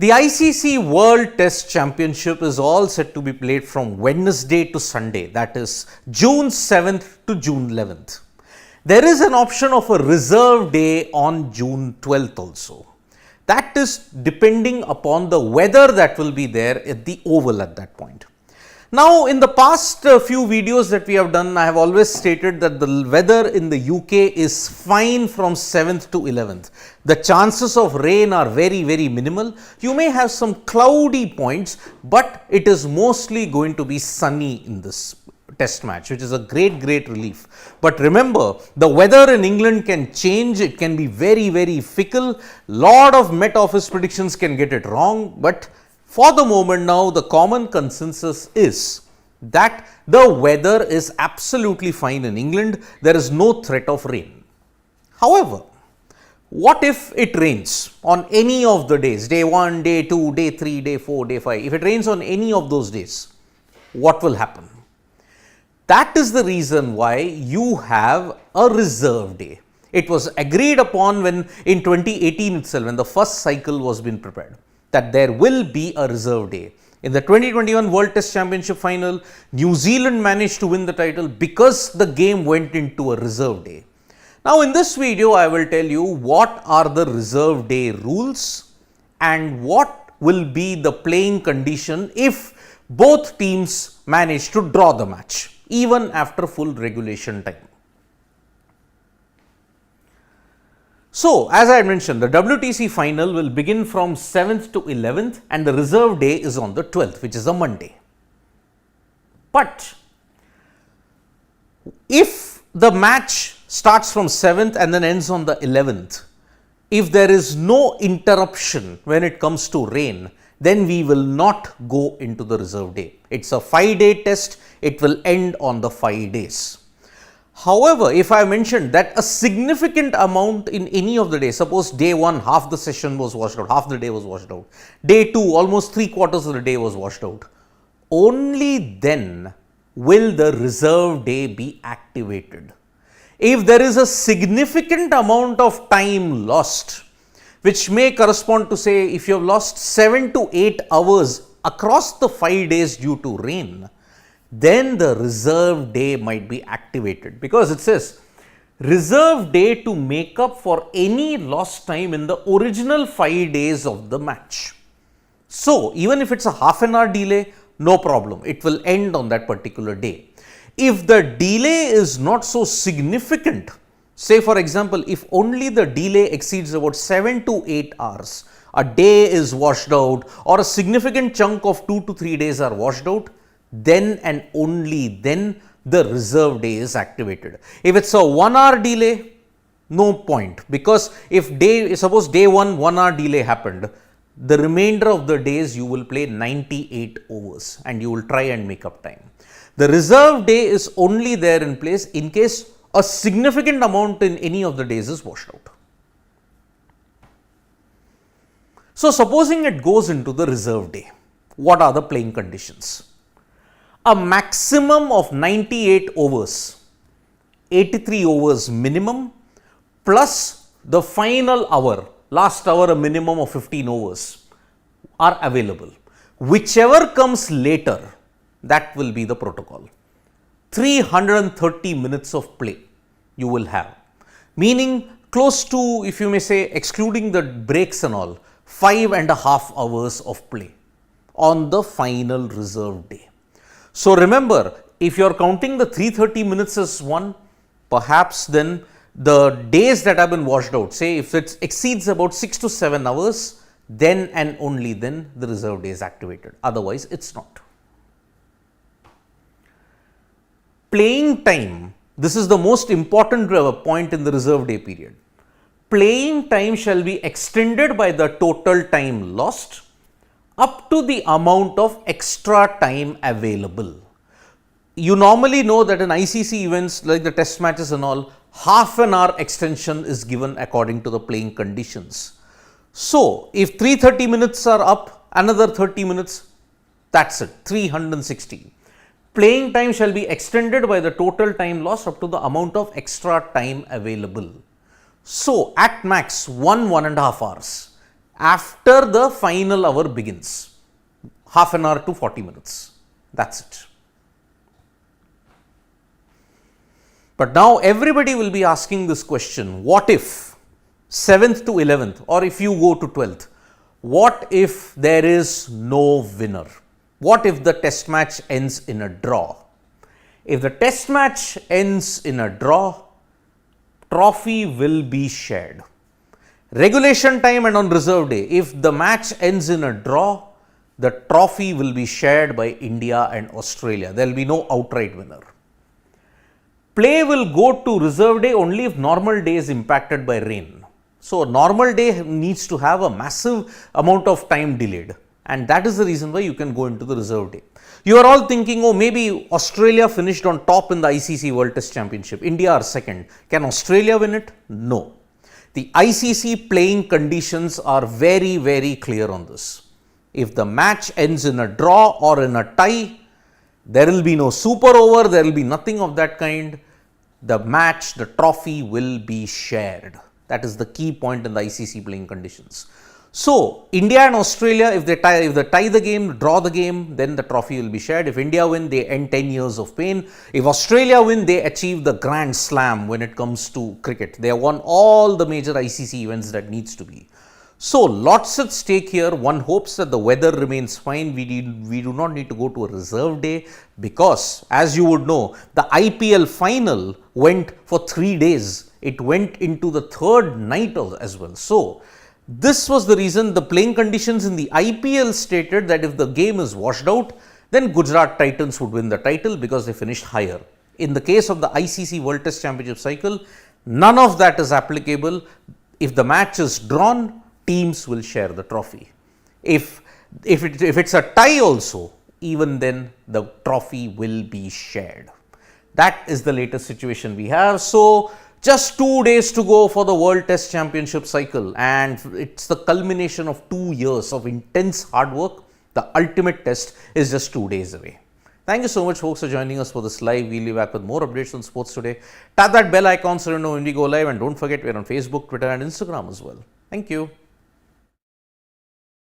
The ICC World Test Championship is all set to be played from Wednesday to Sunday, that is June 7th to June 11th. There is an option of a reserve day on June 12th also. That is depending upon the weather that will be there at the Oval at that point. Now, in the past few videos that we have done, I have always stated that the weather in the UK is fine from 7th to 11th. The chances of rain are very, very minimal. You may have some cloudy points, but it is mostly going to be sunny in this test match, which is a great relief. But remember, the weather in England can change. It can be very, very fickle. Lot of Met Office predictions can get it wrong, but for the moment now, the common consensus is that the weather is absolutely fine in England. There is no threat of rain. However, what if it rains on any of the days, day 1, day 2, day 3, day 4, day 5? If it rains on any of those days, what will happen? That is the reason why you have a reserve day. It was agreed upon when in 2018 itself, when the first cycle was being prepared, that there will be a reserve day. In the 2021 World Test Championship final, New Zealand managed to win the title because the game went into a reserve day. Now, in this video, I will tell you what are the reserve day rules and what will be the playing condition if both teams manage to draw the match, even after full regulation time. So, as I mentioned, the WTC final will begin from 7th to 11th and the reserve day is on the 12th, which is a Monday. But if the match starts from 7th and then ends on the 11th, if there is no interruption when it comes to rain, then we will not go into the reserve day. It's a 5-day test. It will end on the 5 days. However, if I mentioned that a significant amount in any of the days, suppose day 1, half the session was washed out, half the day was washed out, day 2, almost 3/4 of the day was washed out, only then will the reserve day be activated. If there is a significant amount of time lost, which may correspond to, say, if you have lost 7 to 8 hours across the 5 days due to rain, then the reserve day might be activated, because it says reserve day to make up for any lost time in the original 5 days of the match. So, even if it's a half an hour delay, no problem, it will end on that particular day. If the delay is not so significant, say for example, if only the delay exceeds about 7 to 8 hours, a day is washed out or a significant chunk of 2 to 3 days are washed out, then and only then the reserve day is activated. If it's a 1 hour delay, no point, because if suppose day 1 hour delay happened, the remainder of the days you will play 98 overs and you will try and make up time. The reserve day is only there in place in case a significant amount in any of the days is washed out. So, supposing it goes into the reserve day, what are the playing conditions? A maximum of 98 overs, 83 overs minimum, plus the final hour, last hour a minimum of 15 overs are available. Whichever comes later, that will be the protocol. 330 minutes of play you will have, meaning close to, if you may say, excluding the breaks and all, 5.5 hours of play on the final reserve day. So, remember, if you are counting the 330 minutes as one, perhaps then the days that have been washed out, say if it exceeds about 6 to 7 hours, then and only then the reserve day is activated, otherwise it's not. Playing time, this is the most important point in the reserve day period. Playing time shall be extended by the total time lost up to the amount of extra time available. You normally know that in ICC events like the test matches and all, half an hour extension is given according to the playing conditions. So, if 330 minutes are up, another 30 minutes, that's it, 360. Playing time shall be extended by the total time lost up to the amount of extra time available. So, at max 1.5 hours, after the final hour begins. Half an hour to 40 minutes. That's it. But now everybody will be asking this question, what if 7th to 11th, or if you go to 12th, what if there is no winner? What if the test match ends in a draw? If the test match ends in a draw, trophy will be shared. Regulation time and on reserve day, if the match ends in a draw, the trophy will be shared by India and Australia. There will be no outright winner. Play will go to reserve day only if normal day is impacted by rain. So, a normal day needs to have a massive amount of time delayed, and that is the reason why you can go into the reserve day. You are all thinking, oh, maybe Australia finished on top in the ICC World Test Championship. India are second. Can Australia win it? No. The ICC playing conditions are very, very clear on this. If the match ends in a draw or in a tie, there will be no super over, there will be nothing of that kind. The match, the trophy will be shared. That is the key point in the ICC playing conditions. So, India and Australia, if they tie the game, draw the game, then the trophy will be shared. If India win, they end 10 years of pain. If Australia win, they achieve the grand slam when it comes to cricket. They have won all the major ICC events that needs to be. So, lots at stake here. One hopes that the weather remains fine. We do not need to go to a reserve day because, as you would know, the IPL final went for 3 days. It went into the third night as well. So, this was the reason the playing conditions in the IPL stated that if the game is washed out, then Gujarat Titans would win the title because they finished higher. In the case of the ICC World Test Championship cycle, none of that is applicable. If the match is drawn, teams will share the trophy. If it's a tie also, even then the trophy will be shared. That is the latest situation we have. So, just 2 days to go for the World Test Championship cycle, and it's the culmination of 2 years of intense hard work. The ultimate test is just 2 days away. Thank you so much, folks, for joining us for this live. We'll be back with more updates on sports today. Tap that bell icon so you know when we go live, and don't forget we're on Facebook, Twitter, and Instagram as well. Thank you.